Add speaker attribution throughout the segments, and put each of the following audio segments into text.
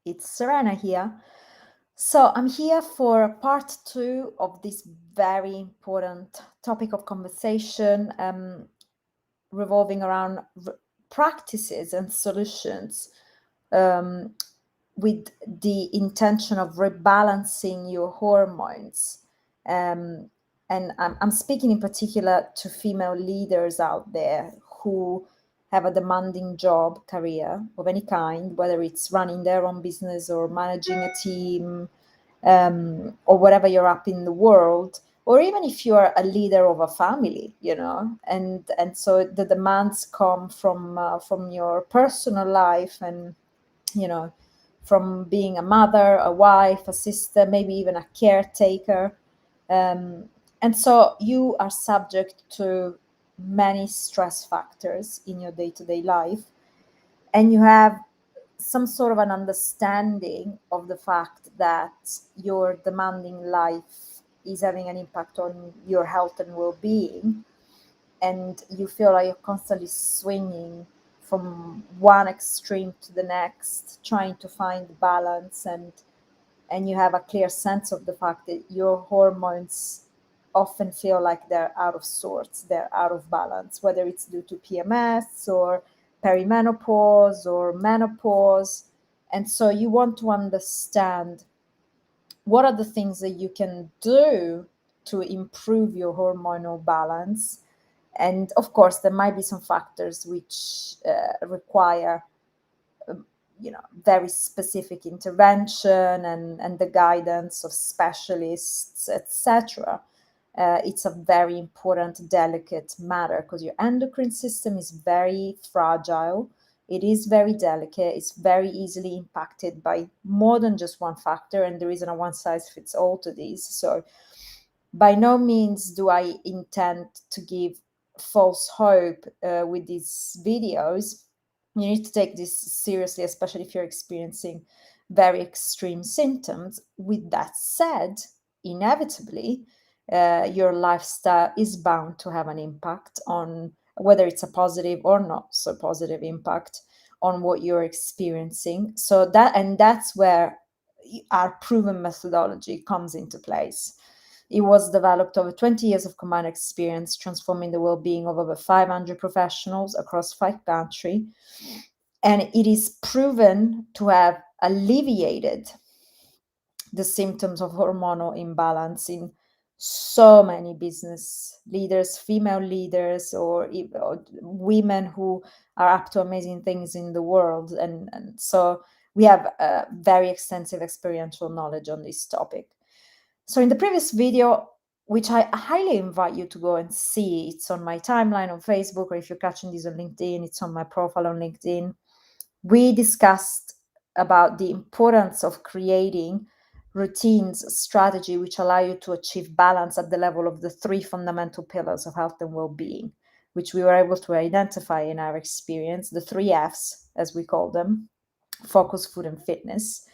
Speaker 1: It's Serena here. So I'm here for part two of this very important topic of conversation revolving around practices and solutions um, with the intention of rebalancing your hormones. Um, and I'm speaking in particular to female leaders out there who have a demanding job, career of any kind, whether it's running their own business or managing a team, or whatever you're up in the world, or even if you're a leader of a family, and so the demands come from your personal life and you know from being a mother, a wife, a sister, maybe even a caretaker. Um, and so you are subject to many stress factors in your day to day life. And you have some sort of an understanding of the fact that your demanding life is having an impact on your health and well being. And you feel like you're constantly swinging from one extreme to the next, trying to find balance, and you have a clear sense of the fact that your hormones often feel like they're out of sorts, they're out of balance, whether it's due to PMS or perimenopause or menopause. And so you want to understand what are the things that you can do to improve your hormonal balance. And of course, there might be some factors which require very specific intervention and the guidance of specialists, etc. It's a very important, delicate matter because your endocrine system is very fragile. It is very delicate. It's very easily impacted by more than just one factor, and there isn't a one size fits all to these. So, by no means do I intend to give false hope with these videos. You need to take this seriously, especially if you're experiencing very extreme symptoms. With that said, inevitably, your lifestyle is bound to have an impact on whether it's a positive or not so positive impact on what you're experiencing. That's where our proven methodology comes into place. It was developed over 20 years of combined experience, transforming the well-being of over 500 professionals across 5 countries. And it is proven to have alleviated the symptoms of hormonal imbalance in so many business leaders, female leaders, or women who are up to amazing things in the world. And so we have very extensive experiential knowledge on this topic. So in the previous video, which I highly invite you to go and see, it's on my timeline on Facebook, or if you're catching this on LinkedIn, it's on my profile on LinkedIn. We discussed about the importance of creating routines, strategy, which allow you to achieve balance at the level of the 3 fundamental pillars of health and well-being, which we were able to identify in our experience, the 3 Fs, as we call them: focus, food, and fitness.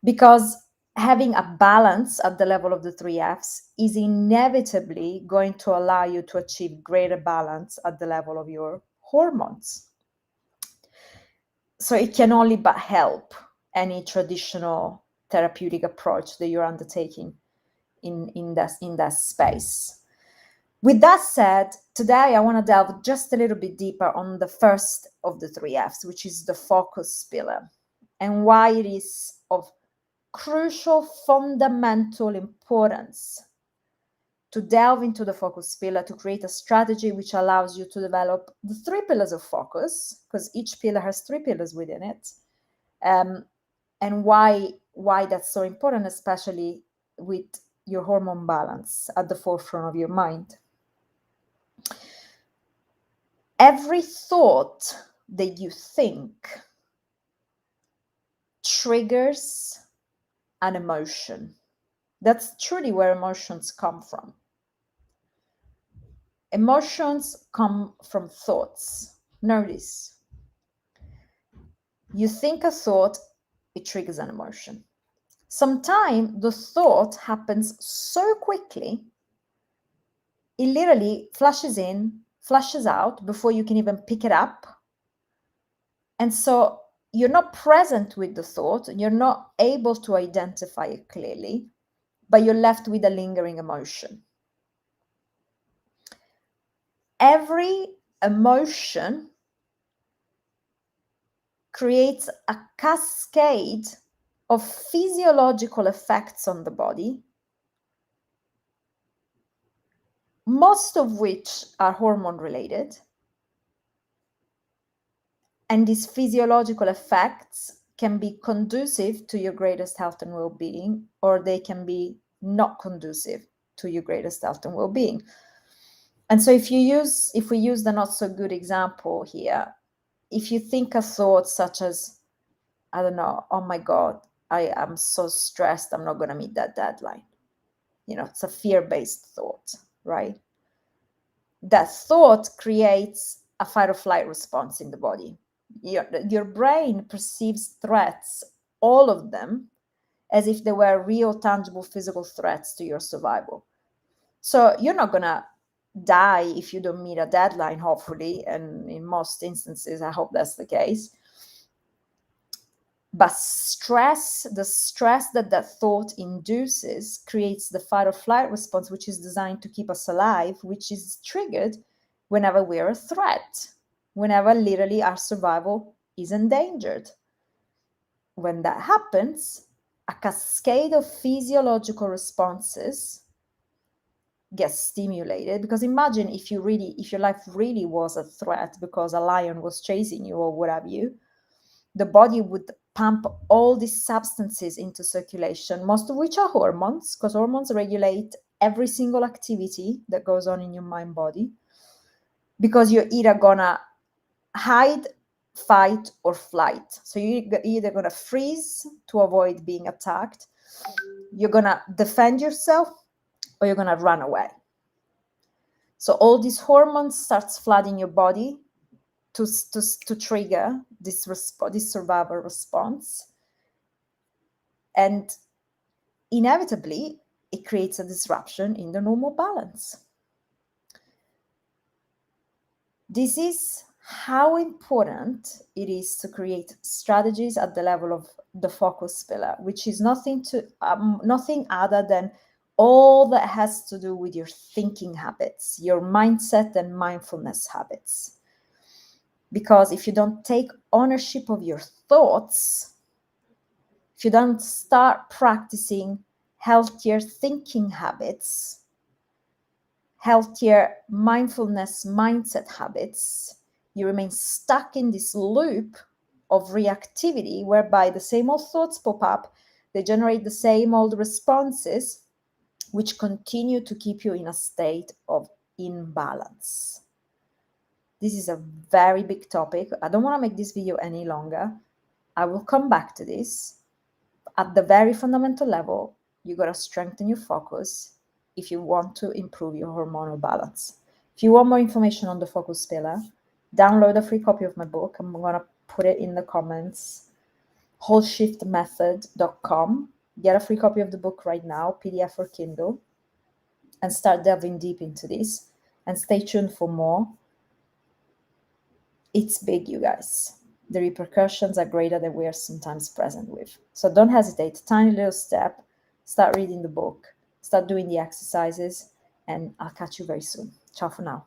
Speaker 1: Because having a balance at the level of the 3 Fs is inevitably going to allow you to achieve greater balance at the level of your hormones. So it can only but help any traditional therapeutic approach that you're undertaking in that space. With that said, today I want to delve just a little bit deeper on the first of the 3 Fs, which is the focus pillar, and why it is of crucial, fundamental importance to delve into the focus pillar, to create a strategy which allows you to develop the 3 pillars of focus, because each pillar has 3 pillars within it. And why that's so important, especially with your hormone balance at the forefront of your mind. Every thought that you think triggers an emotion. That's truly where emotions come from. Emotions come from thoughts. Notice, you think a thought, it triggers an emotion. Sometimes the thought happens so quickly, it literally flashes in, flashes out before you can even pick it up. And so you're not present with the thought, you're not able to identify it clearly, but you're left with a lingering emotion. Every emotion creates a cascade of physiological effects on the body, most of which are hormone related. And these physiological effects can be conducive to your greatest health and well-being, or they can be not conducive to your greatest health and well-being. And so if we use the not so good example here, if you think a thought such as, I don't know, oh my God, I am so stressed, I'm not going to meet that deadline. It's a fear-based thought, right? That thought creates a fight or flight response in the body. Your brain perceives threats, all of them, as if they were real, tangible, physical threats to your survival. So you're not going to die if you don't meet a deadline, hopefully, and in most instances, I hope that's the case. But the stress that thought induces creates the fight or flight response, which is designed to keep us alive, which is triggered whenever we're a threat, whenever literally our survival is endangered. When that happens, a cascade of physiological responses gets stimulated, because imagine if your life really was a threat because a lion was chasing you or what have you, the body would pump all these substances into circulation, most of which are hormones, because hormones regulate every single activity that goes on in your mind body, because you're either gonna hide, fight, or flight. So you're either gonna freeze to avoid being attacked, you're gonna defend yourself, or you're gonna run away. So all these hormones starts flooding your body to trigger this survival response. And inevitably, it creates a disruption in the normal balance. This is how important it is to create strategies at the level of the focus pillar, which is nothing other than all that has to do with your thinking habits, your mindset and mindfulness habits. Because if you don't take ownership of your thoughts, if you don't start practicing healthier thinking habits, healthier mindfulness mindset habits, you remain stuck in this loop of reactivity whereby the same old thoughts pop up, they generate the same old responses, which continue to keep you in a state of imbalance. This is a very big topic. I don't want to make this video any longer. I will come back to this. At the very fundamental level, you got to strengthen your focus if you want to improve your hormonal balance. If you want more information on the focus pillar, download a free copy of my book. I'm going to put it in the comments. wholeshiftmethod.com. Get a free copy of the book right now, PDF or Kindle, and start delving deep into this. And stay tuned for more. It's big, you guys. The repercussions are greater than we are sometimes present with. So don't hesitate. Tiny little step. Start reading the book. Start doing the exercises. And I'll catch you very soon. Ciao for now.